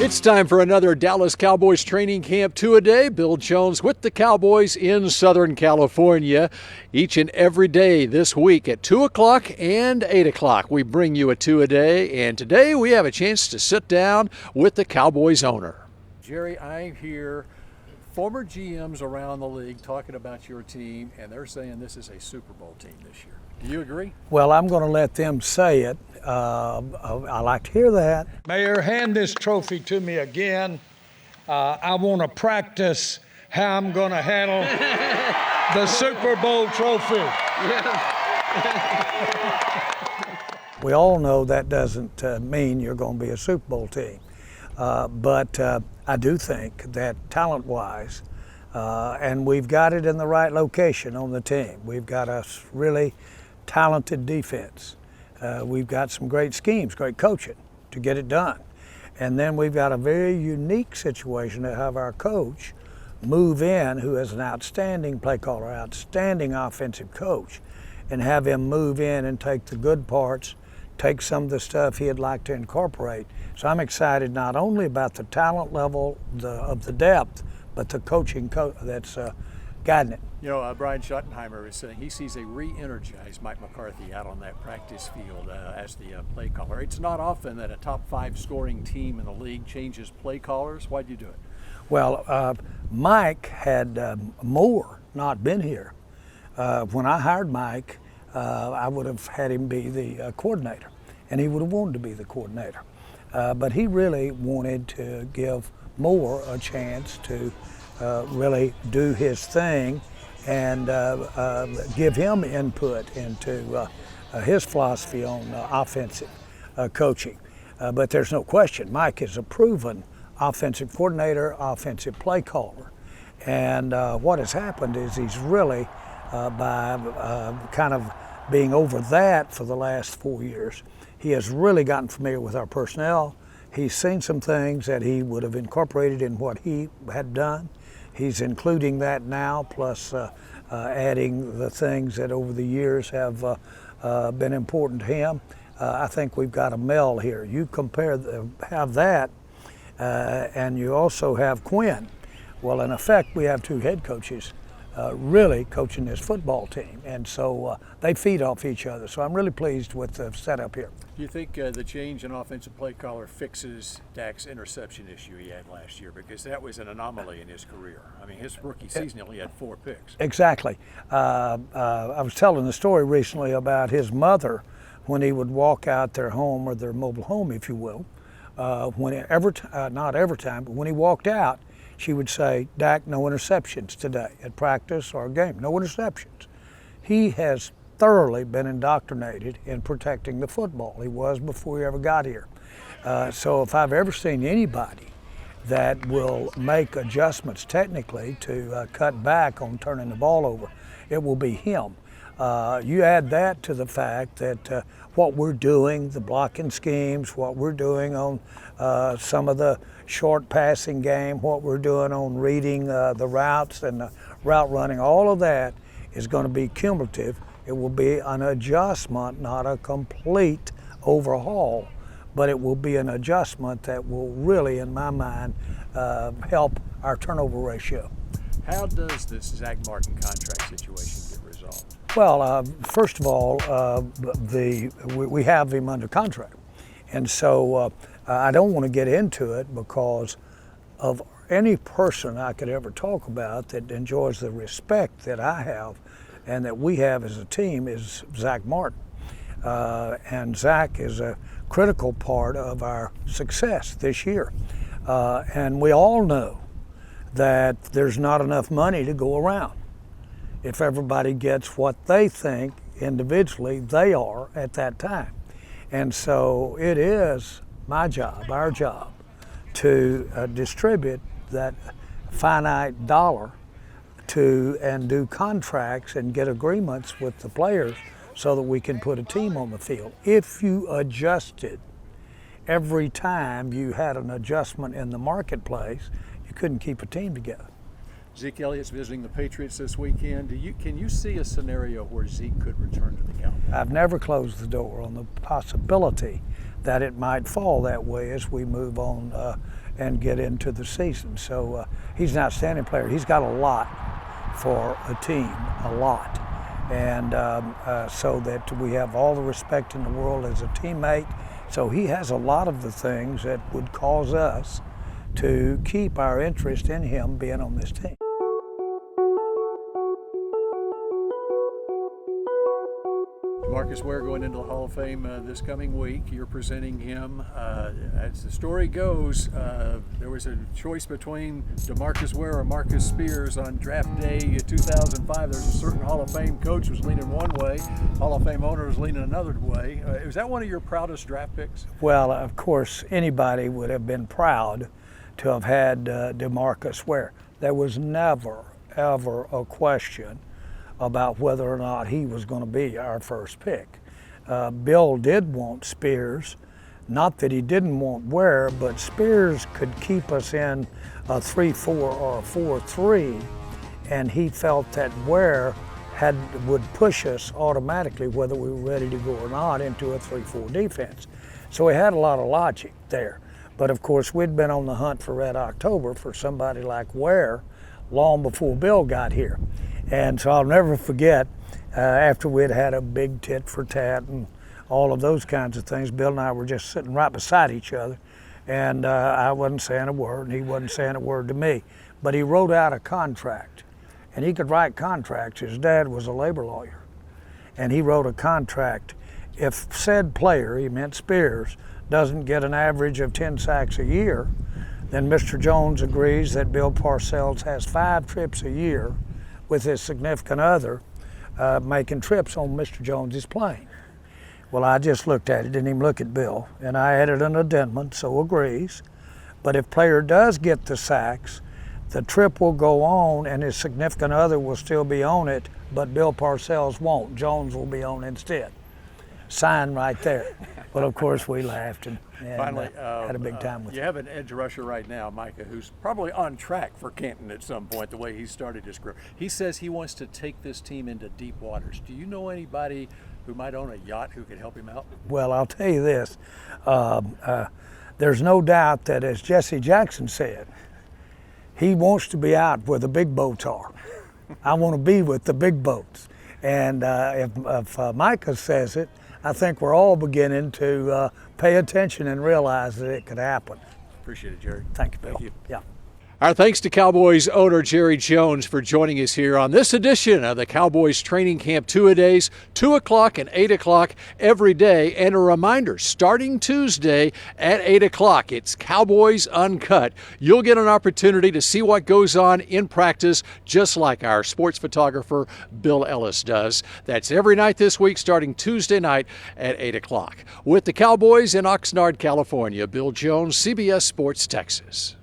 It's time for another Dallas Cowboys training camp two-a-day. Bill Jones with the Cowboys in Southern California. Each and every day this week at 2 o'clock and 8 o'clock, we bring you a two-a-day. And today we have a chance to sit down with the Cowboys owner. Jerry, I hear former GMs around the league talking about your team, and they're saying this is a Super Bowl team this year. Do you agree? Well, I'm going to let them say it. I like to hear that. Mayor, hand this trophy to me again. I want to practice how I'm going to handle the Super Bowl trophy. We all know that doesn't mean you're going to be a Super Bowl team. But I do think that talent-wise, and we've got it in the right location on the team. We've got a really talented defense. We've got some great schemes, great coaching to get it done. And then we've got a very unique situation to have our coach move in, who is an outstanding play caller, outstanding offensive coach, and have him move in and take the good parts, take some of the stuff he'd like to incorporate. So I'm excited not only about the talent level of the depth, but the coaching that's guiding it. You know, Brian Schottenheimer is saying he sees a re-energized Mike McCarthy out on that practice field as the play caller. It's not often that a top 5 scoring team in the league changes play callers. Why'd you do it? Well, Mike had Moore not been here. When I hired Mike, I would have had him be the coordinator, and he would have wanted to be the coordinator. But he really wanted to give Moore a chance to really do his thing and give him input into his philosophy on offensive coaching. But there's no question, Mike is a proven offensive coordinator, offensive play caller. And what has happened is he's really, by kind of being over that for the last 4 years, he has really gotten familiar with our personnel. He's seen some things that he would have incorporated in what he had done. He's including that now, plus adding the things that over the years have been important to him. I think we've got a meld here. You have that, and you also have Quinn. Well, in effect, we have 2 head coaches really coaching this football team, and so they feed off each other. So I'm really pleased with the setup here. Do you think the change in offensive play caller fixes Daks' interception issue he had last year? Because that was an anomaly in his career. I mean, his rookie season he only had 4 picks. Exactly. I was telling a story recently about his mother when he would walk out their home, or their mobile home, if you will. Not every time, but when he walked out, she would say, "Dak, no interceptions today at practice or game, no interceptions." He has thoroughly been indoctrinated in protecting the football. He was before he ever got here. So if I've ever seen anybody that will make adjustments technically to cut back on turning the ball over, it will be him. You add that to the fact that what we're doing, the blocking schemes, what we're doing on some of the short passing game, what we're doing on reading the routes and the route running, all of that is going to be cumulative. It will be an adjustment, not a complete overhaul, but it will be an adjustment that will really, in my mind, help our turnover ratio. How does this Zach Martin contract situation get resolved? Well, first of all, we have him under contract. And so I don't want to get into it because of any person I could ever talk about that enjoys the respect that I have and that we have as a team is Zach Martin. And Zach is a critical part of our success this year. And we all know that there's not enough money to go around. If everybody gets what they think individually they are at that time. And so it is my job, our job, to distribute that finite dollar and do contracts and get agreements with the players so that we can put a team on the field. If you adjusted every time you had an adjustment in the marketplace, you couldn't keep a team together. Ezekiel Elliott's visiting the Patriots this weekend. Can you see a scenario where Zeke could return to the Cowboys? I've never closed the door on the possibility that it might fall that way as we move on and get into the season. So he's an outstanding player. He's got a lot for a team, a lot. And so that we have all the respect in the world as a teammate. So he has a lot of the things that would cause us to keep our interest in him being on this team. DeMarcus Ware going into the Hall of Fame this coming week. You're presenting him. As the story goes, there was a choice between DeMarcus Ware or Marcus Spears on draft day 2005. There's a certain Hall of Fame coach was leaning one way, Hall of Fame owner was leaning another way. Is that one of your proudest draft picks? Well, of course, anybody would have been proud to have had DeMarcus Ware. There was never, ever a question about whether or not he was going to be our first pick. Bill did want Spears, not that he didn't want Ware, but Spears could keep us in a 3-4 or a 4-3, and he felt that Ware would push us automatically, whether we were ready to go or not, into a 3-4 defense. So he had a lot of logic there. But of course, we'd been on the hunt for Red October for somebody like Ware long before Bill got here. And so I'll never forget, after we'd had a big tit for tat and all of those kinds of things, Bill and I were just sitting right beside each other, and I wasn't saying a word, and he wasn't saying a word to me. But he wrote out a contract, and he could write contracts. His dad was a labor lawyer, and he wrote a contract. If said player, he meant Spears, doesn't get an average of 10 sacks a year, then Mr. Jones agrees that Bill Parcells has 5 trips a year with his significant other making trips on Mr. Jones's plane. Well, I just looked at it, didn't even look at Bill, and I added an addendum, so agrees. But if player does get the sacks, the trip will go on and his significant other will still be on it, but Bill Parcells won't. Jones will be on instead. Sign right there. Well, of course, we laughed and Finally, had a big time with you it. have an edge rusher right now, Micah, who's probably on track for Canton at some point, the way he started his career. He says he wants to take this team into deep waters. Do you know anybody who might own a yacht who could help him out? Well, I'll tell you this. There's no doubt that, as Jesse Jackson said, he wants to be out where the big boats are. I want to be with the big boats. And if Micah says it, I think we're all beginning to pay attention and realize that it could happen. Appreciate it, Jerry. Thank you, Bill. Thank you. Yeah. Our thanks to Cowboys owner Jerry Jones for joining us here on this edition of the Cowboys Training Camp Two-A-Days, 2 o'clock and 8 o'clock every day. And a reminder, starting Tuesday at 8 o'clock, it's Cowboys Uncut. You'll get an opportunity to see what goes on in practice, just like our sports photographer Bill Ellis does. That's every night this week, starting Tuesday night at 8 o'clock. With the Cowboys in Oxnard, California, Bill Jones, CBS Sports Texas.